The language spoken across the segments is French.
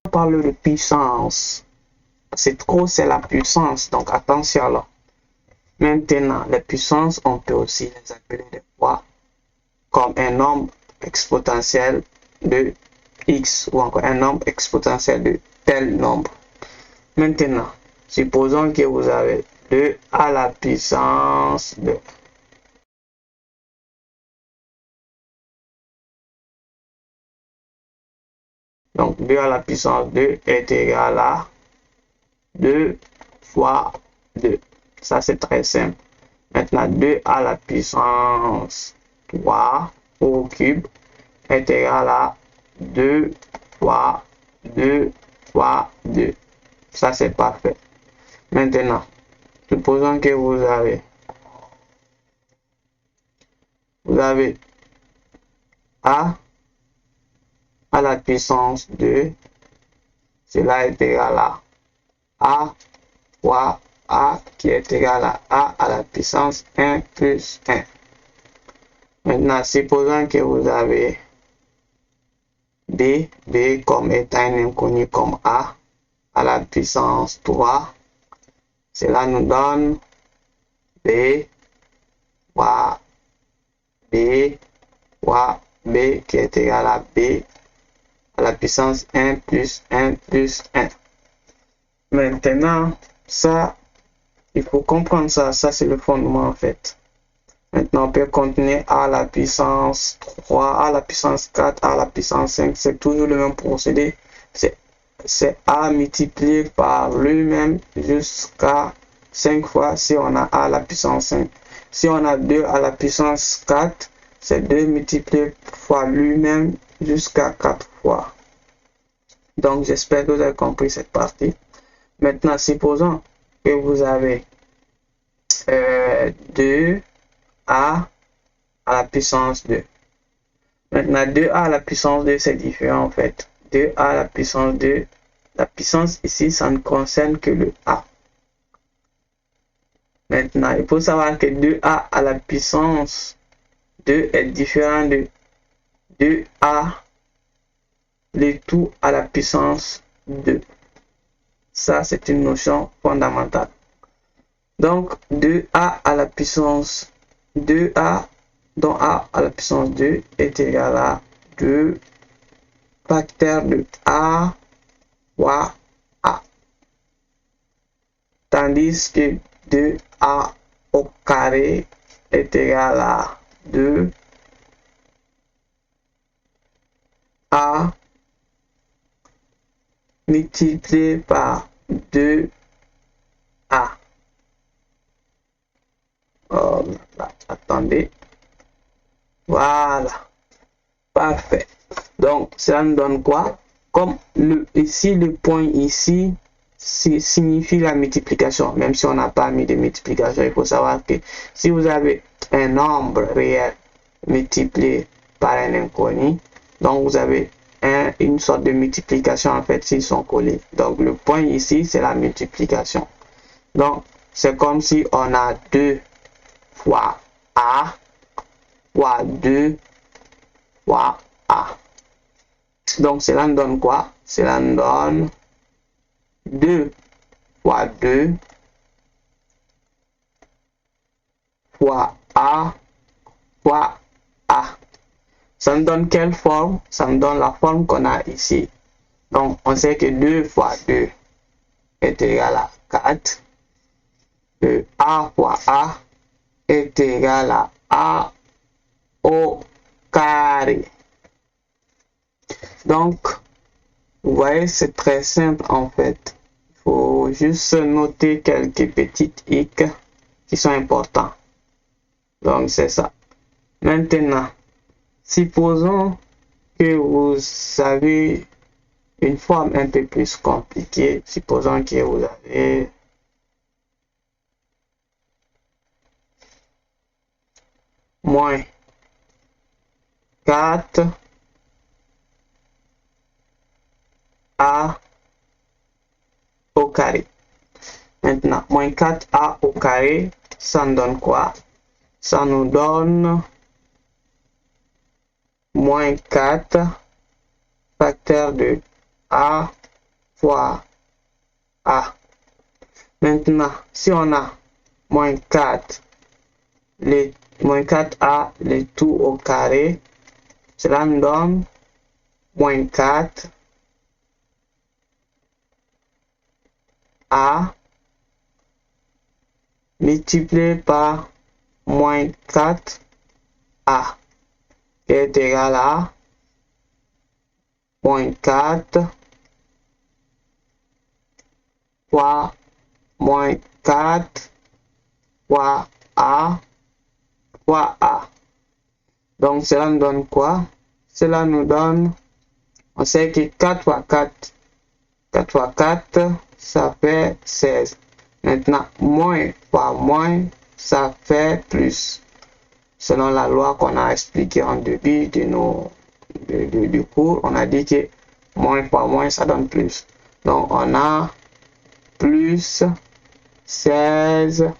parle de puissance. C'est trop, c'est la puissance. Donc, attention là. Maintenant, les puissances, on peut aussi les appeler des fois comme un nombre exponentiel de x ou encore un nombre exponentiel de tel nombre. Maintenant, supposons que vous avez 2 à la puissance de. Donc, 2 à la puissance 2 est égal à 2 fois 2. Ça, c'est très simple. Maintenant, 2 à la puissance 3 au cube est égal à 2 fois 2 fois 2. Ça, c'est parfait. Maintenant, supposons que vous avez A à la puissance 2. Cela est égal à A fois A qui est égal à A à la puissance 1 plus 1. Maintenant, supposons que vous avez B comme étant un inconnu comme A à la puissance 3. Cela nous donne B fois B fois B qui est égal à B à la puissance 1 plus 1 plus 1. Maintenant, ça, il faut comprendre ça. Ça, c'est le fondement en fait. Maintenant, on peut continuer à la puissance 3, à la puissance 4, à la puissance 5. C'est toujours le même procédé. C'est A multiplié par lui-même jusqu'à 5 fois si on a A à la puissance 5. Si on a 2 à la puissance 4, c'est 2 multiplié fois lui-même jusqu'à 4 fois. Donc, j'espère que vous avez compris cette partie. Maintenant, supposons que vous avez 2 à la puissance 2. Maintenant, 2a à la puissance 2, c'est différent en fait. 2a à la puissance 2, la puissance ici, ça ne concerne que le a. Maintenant, il faut savoir que 2a à la puissance 2 est différent de 2a le tout à la puissance 2. Ça, c'est une notion fondamentale. Donc, 2a à la puissance 2a, dont a à la puissance 2 est égal à 2 facteur de a fois a. Tandis que 2a au carré est égal à 2 a multiplié par 2a. Oh, là, attendez. Voilà. Parfait. Donc, cela nous donne quoi? Comme ici, le point ici signifie la multiplication. Même si on n'a pas mis de multiplication, il faut savoir que si vous avez un nombre réel multiplié par un inconnu, donc vous avez une sorte de multiplication en fait s'ils sont collés. Donc, le point ici, c'est la multiplication. Donc, c'est comme si on a 2 fois A fois 2 fois A. Donc, cela nous donne quoi? Cela nous donne 2 fois 2 fois A fois A. Ça nous donne quelle forme? Ça nous donne la forme qu'on a ici. Donc, on sait que 2 fois 2 est égal à 4. Que A fois A est égal à A au carré. Donc, vous voyez, c'est très simple en fait. Il faut juste noter quelques petites hic qui sont importants. Donc, c'est ça. Maintenant, supposons que vous avez une forme un peu plus compliquée. Supposons que vous avez moins 4 A au carré. Maintenant, moins 4A au carré, ça nous donne quoi? Ça nous donne moins 4 facteur de A fois A. Maintenant, si on a moins 4, moins 4A, le tout au carré, cela nous donne moins 4 A multiplié par moins 4 A qui est égal à moins 4 fois moins 4 fois A fois A. Donc cela nous donne quoi? Cela nous donne, on sait que 4 fois 4, 4 fois 4, ça fait 16. Maintenant, moins fois moins, ça fait plus. Selon la loi qu'on a expliquée en début du cours, on a dit que moins fois moins, ça donne plus. Donc, on a plus 16.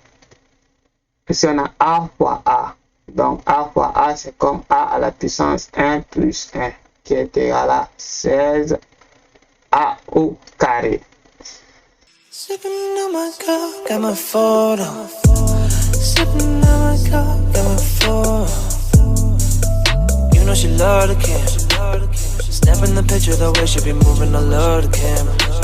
Ici, on a A fois A. Donc, A fois A, c'est comme A à la puissance 1 plus 1, qui est égal à 16 A au carré. Sipping on my cup, got my photo. Sipping on my cup, got my photo. You know she love the camera. Snapping the picture the way she be moving, I love the camera.